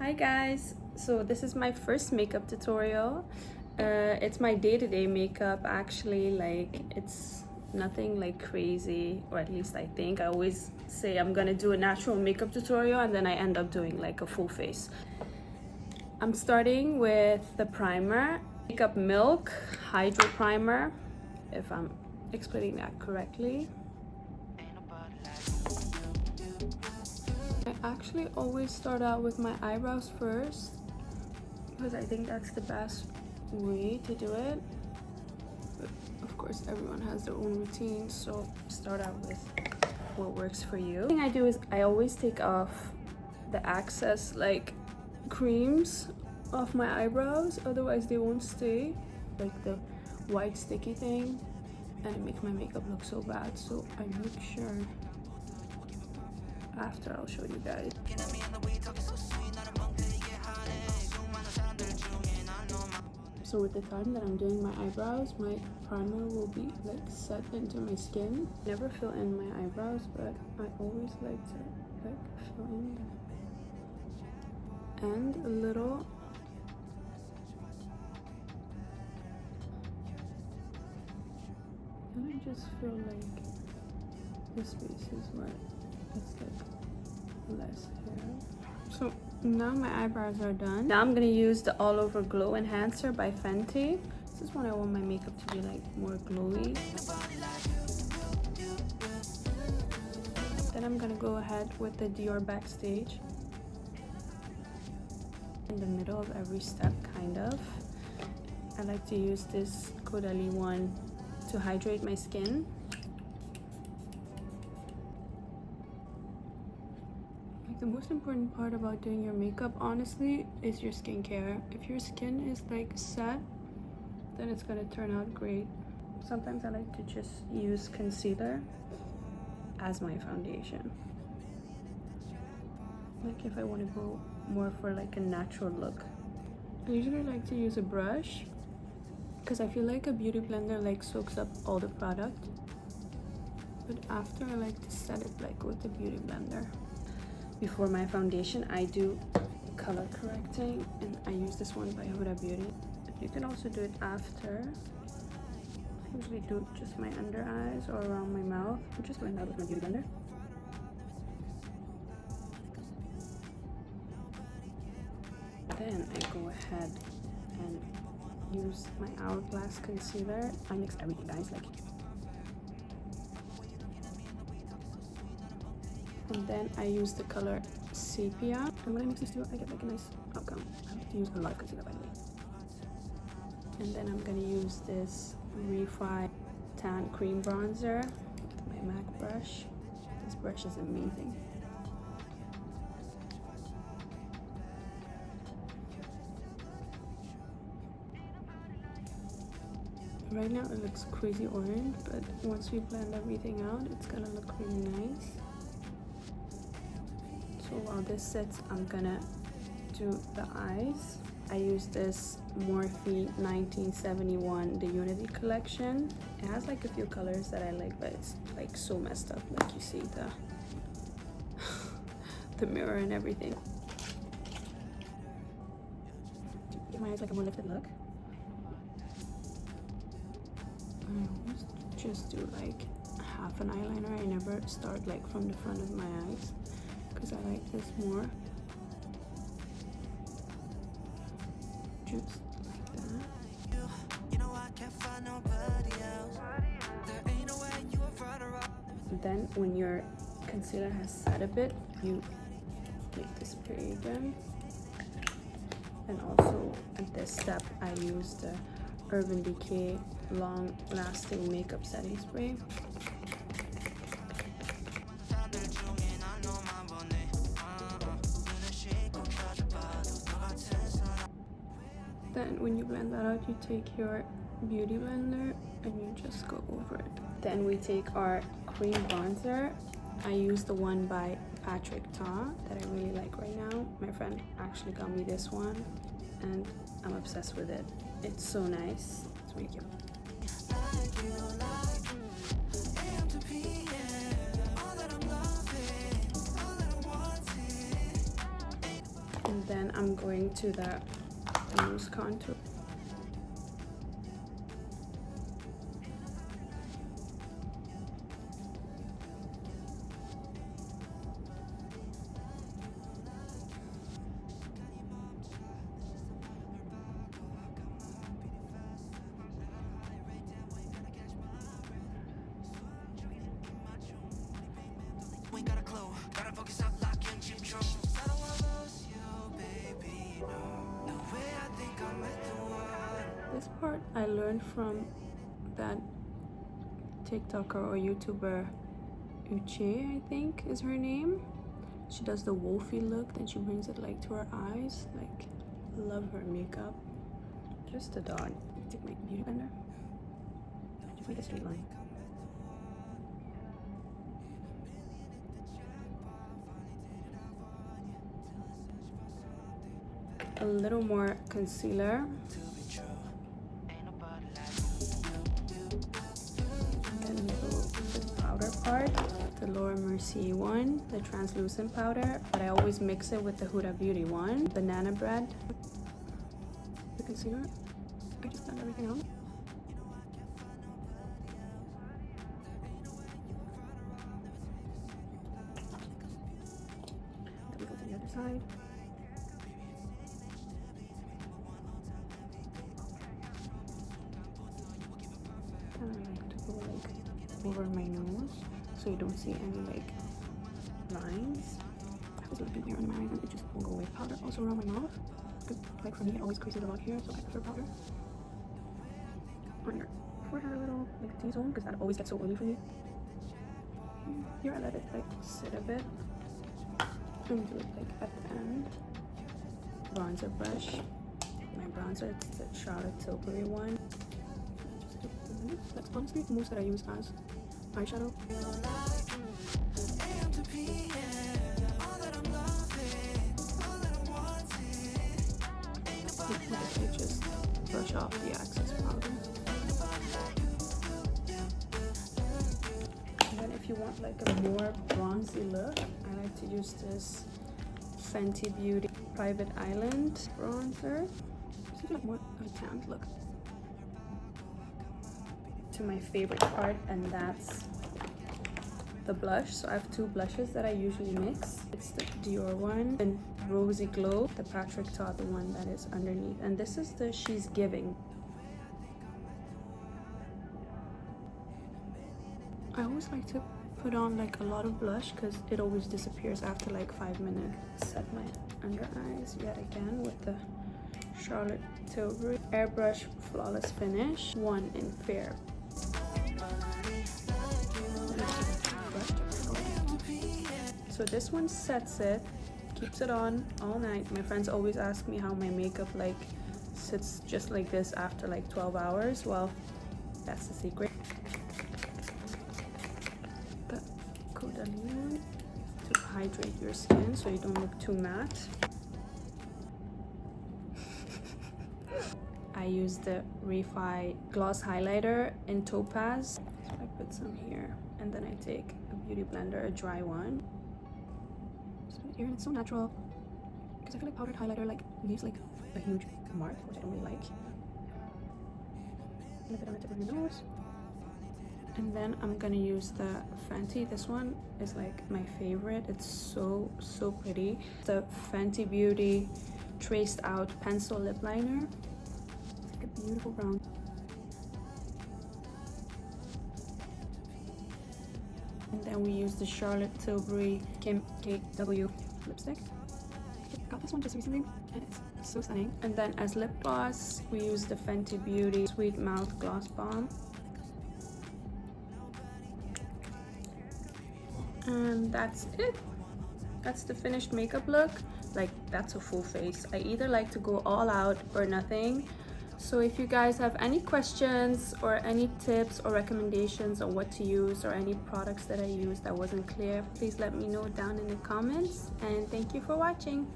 Hi guys, so this is my first makeup tutorial. It's my day-to-day makeup actually. Like, it's nothing like crazy, or at least I think. I always say I'm gonna do a natural makeup tutorial and then I end up doing like a full face. I'm starting with the primer, Makeup Milk Hydro Primer, if I'm explaining that correctly. I actually always start out with my eyebrows first because I think that's the best way to do it. But of course, everyone has their own routine, so start out with what works for you. The thing I do is I always take off the excess like creams off my eyebrows, otherwise they won't stay, like the white sticky thing, and it makes my makeup look so bad. So I make sure after I'll show you guys. So with the time that I'm doing my eyebrows, my primer will be like set into my skin. Never fill in my eyebrows, but I always like to like fill in there. And a little. And I just feel like this space is where it's like less hair. So now my eyebrows are done. Now I'm gonna use the All Over Glow Enhancer by Fenty. This is when I want my makeup to be like more glowy. Then I'm gonna go ahead with the Dior Backstage in the middle of every step, kind of. I like to use this Caudalie one to hydrate my skin. The most important part about doing your makeup, honestly, is your skincare. If your skin is like set, then it's gonna turn out great. Sometimes I like to just use concealer as my foundation. Like if I want to go more for like a natural look. I usually like to use a brush because I feel like a beauty blender like soaks up all the product. But after, I like to set it like with the beauty blender. Before my foundation, I do color correcting, and I use this one by Huda Beauty. You can also do it after. I usually do just my under eyes or around my mouth. I'm just going out with my beauty blender. Then I go ahead and use my Hourglass concealer. I mix everything, guys. Like. And then I use the color Sepia. And when I mix these two, I get like a nice outcome. I like to use a lot of concealer, by the way. And then I'm gonna use this Refy Tan Cream Bronzer with my MAC brush. This brush is amazing. Right now it looks crazy orange, but once we blend everything out, it's gonna look really nice. So while this sits, I'm gonna do the eyes. I use this Morphe 1971, the Unity collection. It has like a few colors that I like, but it's like so messed up. Like you see the mirror and everything. Give my eyes like a more lifted look. I always just do like half an eyeliner. I never start like from the front of my eyes, because I like this more. Just like that. Then when your concealer has set a bit, you make the spray again. And also at this step, I use the Urban Decay Long Lasting Makeup Setting Spray. Then when you blend that out, you take your beauty blender and you just go over it. Then we take our cream bronzer. I use the one by Patrick Ta that I really like right now. My friend actually got me this one and I'm obsessed with it. It's so nice. It's really cute. And then I'm going to that nose contour. This part I learned from that TikToker or YouTuber, Uche, I think is her name. She does the wolfy look, then she brings it like to her eyes. Like, love her makeup. Just a dog. Take my beauty blender. Just make a straight line. A little more concealer. Then the powder part, the Laura Mercier one, the translucent powder, but I always mix it with the Huda Beauty one. Banana bread. The concealer. I just blend everything out. Then we go to the other side. I like to go like over my nose so you don't see any like lines. I was looking here on my eyes and it just won't go away. Powder also around my mouth. Because like for me it always creases a lot here, so I prefer powder. On your forehead a little, like the T-zone, because that always gets so oily for me. Here I let it like sit a bit. And do it like at the end. Bronzer brush. My bronzer, it's the Charlotte Tilbury one. That's honestly the most that I use as eyeshadow. You just brush off the excess powder. And then if you want like a more bronzy look, I like to use this Fenty Beauty Private Island bronzer. Just like more of a tanned look. To my favorite part, and that's the blush. So I have two blushes that I usually mix. It's the Dior one and Rosy Glow, the Patrick Ta, the one that is underneath, and this is the She's Giving. I always like to put on like a lot of blush because it always disappears after like 5 minutes. Set my under eyes yet again with the Charlotte Tilbury Airbrush Flawless Finish, one in Fair. So this one sets it, keeps it on all night. My friends always ask me how my makeup like sits just like this after like 12 hours. Well, that's the secret. The Caudalie to hydrate your skin so you don't look too matte. I use the Refy gloss highlighter in Topaz. So I put some here, and then I take a beauty blender, a dry one. Just put it here, and it's so natural because I feel like powdered highlighter like leaves like a huge mark, which I don't really like. And a bit on the tip of your nose. And then I'm gonna use the Fenty. This one is like my favorite. It's so pretty. The Fenty Beauty Traced Out Pencil Lip Liner. Beautiful brown. And then we use the Charlotte Tilbury Kim K.W lipstick. I got this one just recently and it's so stunning. And then as lip gloss, we use the Fenty Beauty Sweet Mouth Gloss Bomb. And that's it. That's the finished makeup look. Like, that's a full face. I either like to go all out or nothing. So if you guys have any questions or any tips or recommendations on what to use or any products that I used that wasn't clear, please let me know down in the comments. And thank you for watching.